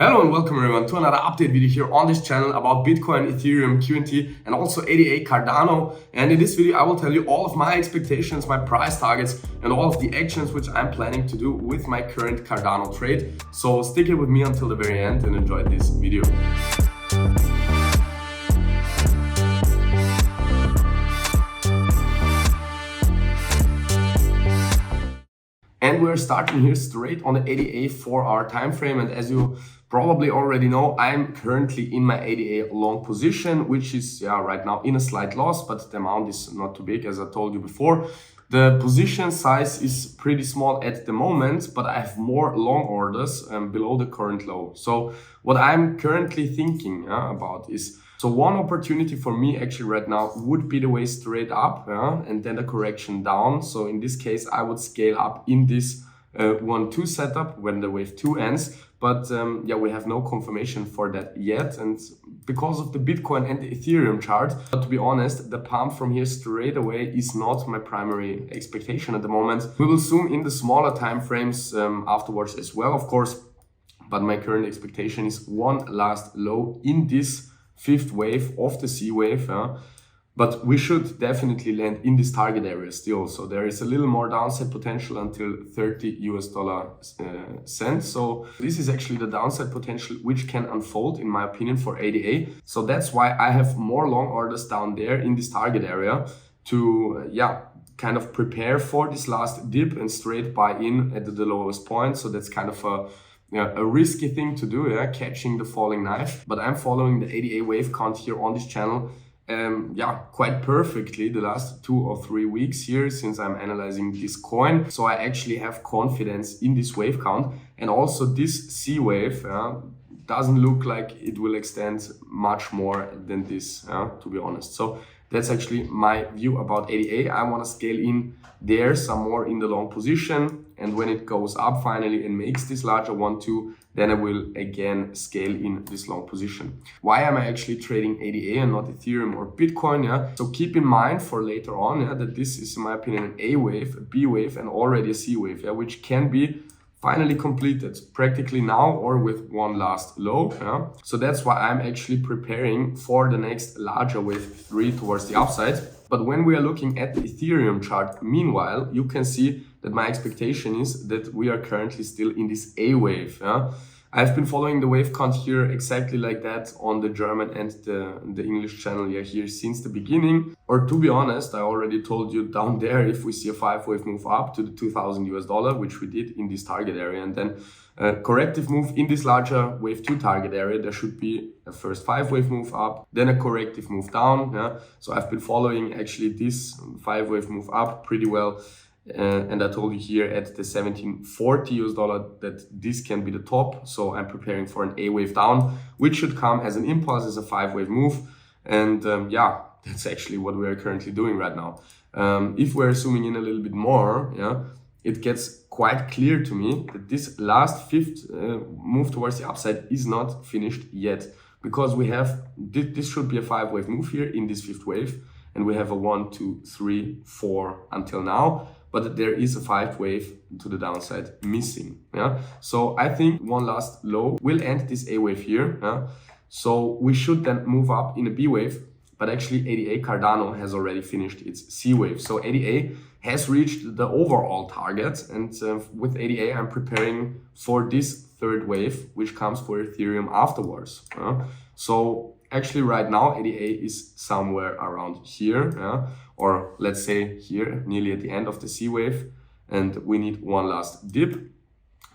Hello and welcome everyone to another update video here on this channel about Bitcoin, Ethereum, QNT and also ADA Cardano. And in this video I will tell you all of my expectations, my price targets and all of the actions which I'm planning to do with my current Cardano trade. So stick here with me until the very end and enjoy this video. And we're starting here straight on the ADA 4-hour time frame. And as you probably already know, I'm currently in my ADA long position, which is right now in a slight loss, but the amount is not too big, as I told you before. The position size is pretty small at the moment, but I have more long orders below the current low. So what I'm currently thinking about is, so one opportunity for me actually right now would be the way straight up and then the correction down. So in this case, I would scale up in this 1-2 setup when the wave 2 ends. But we have no confirmation for that yet. And because of the Bitcoin and the Ethereum chart, but to be honest, the pump from here straight away is not my primary expectation at the moment. We will zoom in the smaller time frames afterwards as well, of course. But my current expectation is one last low in this fifth wave of the C wave. But we should definitely land in this target area still. So there is a little more downside potential until $30 cents. So this is actually the downside potential which can unfold in my opinion for ADA. So that's why I have more long orders down there in this target area to kind of prepare for this last dip and straight buy in at the lowest point. So that's kind of a risky thing to do, catching the falling knife. But I'm following the ADA wave count here on this channel quite perfectly the last 2 or 3 weeks here since I'm analyzing this coin. So I actually have confidence in this wave count, and also this C wave doesn't look like it will extend much more than this, to be honest. So that's actually my view about ADA. I want to scale in there some more in the long position, and when it goes up finally and makes this larger 1-2, then I will again scale in this long position. Why am I actually trading ADA and not Ethereum or Bitcoin? So keep in mind for later on that this is in my opinion an A wave, a B wave and already a C wave, which can be finally completed practically now or with one last low. So that's why I'm actually preparing for the next larger wave 3 towards the upside. But when we are looking at the Ethereum chart, meanwhile, you can see that my expectation is that we are currently still in this A wave. I've been following the wave count here exactly like that on the German and the English channel here since the beginning. Or to be honest, I already told you down there, if we see a 5-wave move up to the $2,000, which we did in this target area, and then a corrective move in this larger wave 2 target area, there should be a first 5-wave move up, then a corrective move down. So I've been following actually this 5-wave move up pretty well. And I told you here at the $1740 that this can be the top. So I'm preparing for an A wave down, which should come as an impulse, as a 5-wave move. And that's actually what we are currently doing right now. If we're zooming in a little bit more, it gets quite clear to me that this last fifth move towards the upside is not finished yet, because we have this should be a 5-wave move here in this fifth wave, and we have a 1, 2, 3, 4 until now. But there is a 5 wave to the downside missing. So I think one last low will end this A wave here. So we should then move up in a B wave. But actually ADA Cardano has already finished its C wave. So ADA has reached the overall target. And with ADA, I'm preparing for this third wave, which comes for Ethereum afterwards. So actually right now ADA is somewhere around here, or let's say here, nearly at the end of the C wave, and we need one last dip.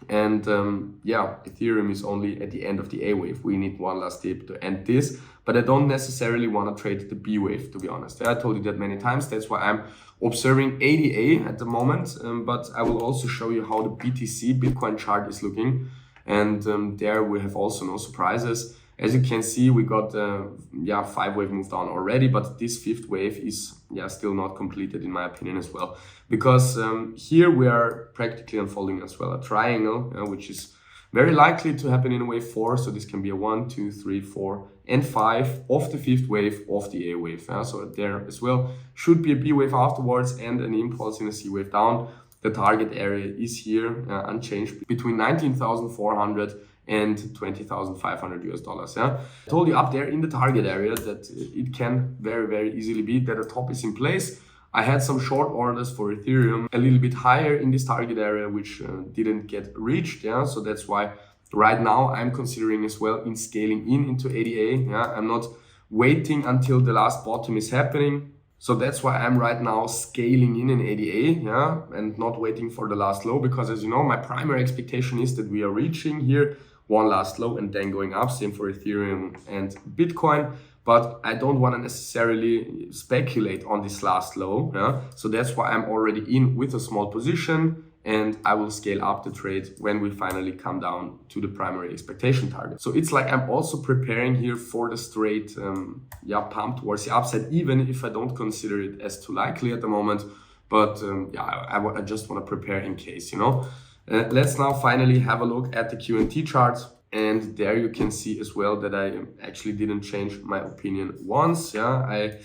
And Ethereum is only at the end of the A wave. We need one last dip to end this, but I don't necessarily want to trade the B wave, to be honest. I told you that many times. That's why I'm observing ADA at the moment, but I will also show you how the BTC Bitcoin chart is looking. And there we have also no surprises. As you can see, we got a 5-wave move down already, but this 5th wave is still not completed in my opinion as well. Because here we are practically unfolding as well a triangle, which is very likely to happen in wave 4. So this can be a 1, 2, 3, 4, and 5 of the 5th wave of the A wave. So there as well should be a B wave afterwards and an impulse in a C wave down. The target area is here unchanged between 19,400 and 20,500 US dollars. Yeah, I told you up there in the target area that it can very easily be that a top is in place. I had some short orders for Ethereum a little bit higher in this target area, which didn't get reached. Yeah, so that's why right now I'm considering as well in scaling into ADA. Yeah, I'm not waiting until the last bottom is happening. So that's why I'm right now scaling in ADA, yeah, and not waiting for the last low, because as you know, my primary expectation is that we are reaching here one last low and then going up. Same for Ethereum and Bitcoin. But I don't want to necessarily speculate on this last low. Yeah? So that's why I'm already in with a small position, and I will scale up the trade when we finally come down to the primary expectation target. So it's like I'm also preparing here for the straight pump towards the upside, even if I don't consider it as too likely at the moment. But I just want to prepare in case, you know. Let's now finally have a look at the QNT chart. And there you can see as well that I actually didn't change my opinion once. Yeah, I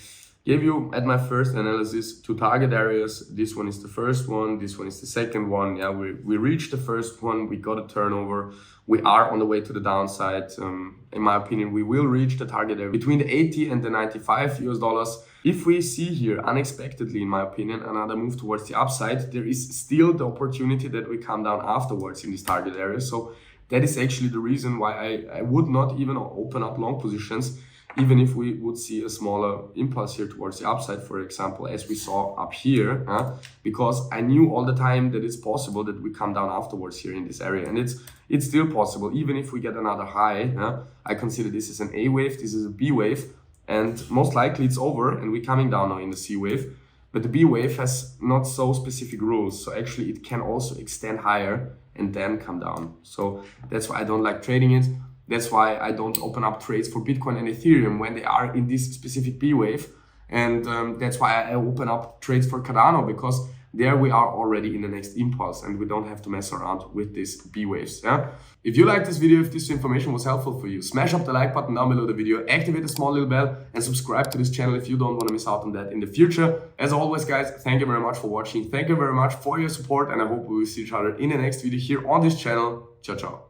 gave you at my first analysis two target areas. This one is the first one, this one is the second one. Yeah, we reached the first one, we got a turnover. We are on the way to the downside. In my opinion, we will reach the target area between the 80 and the 95 US dollars. If we see here unexpectedly, in my opinion, another move towards the upside, there is still the opportunity that we come down afterwards in this target area. So that is actually the reason why I would not even open up long positions, even if we would see a smaller impulse here towards the upside, for example, as we saw up here, because I knew all the time that it's possible that we come down afterwards here in this area. And it's still possible, even if we get another high. I consider this as an A wave, this is a B wave, and most likely it's over and we're coming down now in the C wave. But the B wave has not so specific rules, so actually it can also extend higher and then come down. So that's why I don't like trading it. That's why I don't open up trades for Bitcoin and Ethereum when they are in this specific B wave. And that's why I open up trades for Cardano, because there we are already in the next impulse and we don't have to mess around with these B waves. Yeah. If you liked this video, if this information was helpful for you, smash up the like button down below the video, activate the small little bell, and subscribe to this channel if you don't want to miss out on that in the future. As always, guys, thank you very much for watching. Thank you very much for your support, and I hope we will see each other in the next video here on this channel. Ciao, ciao.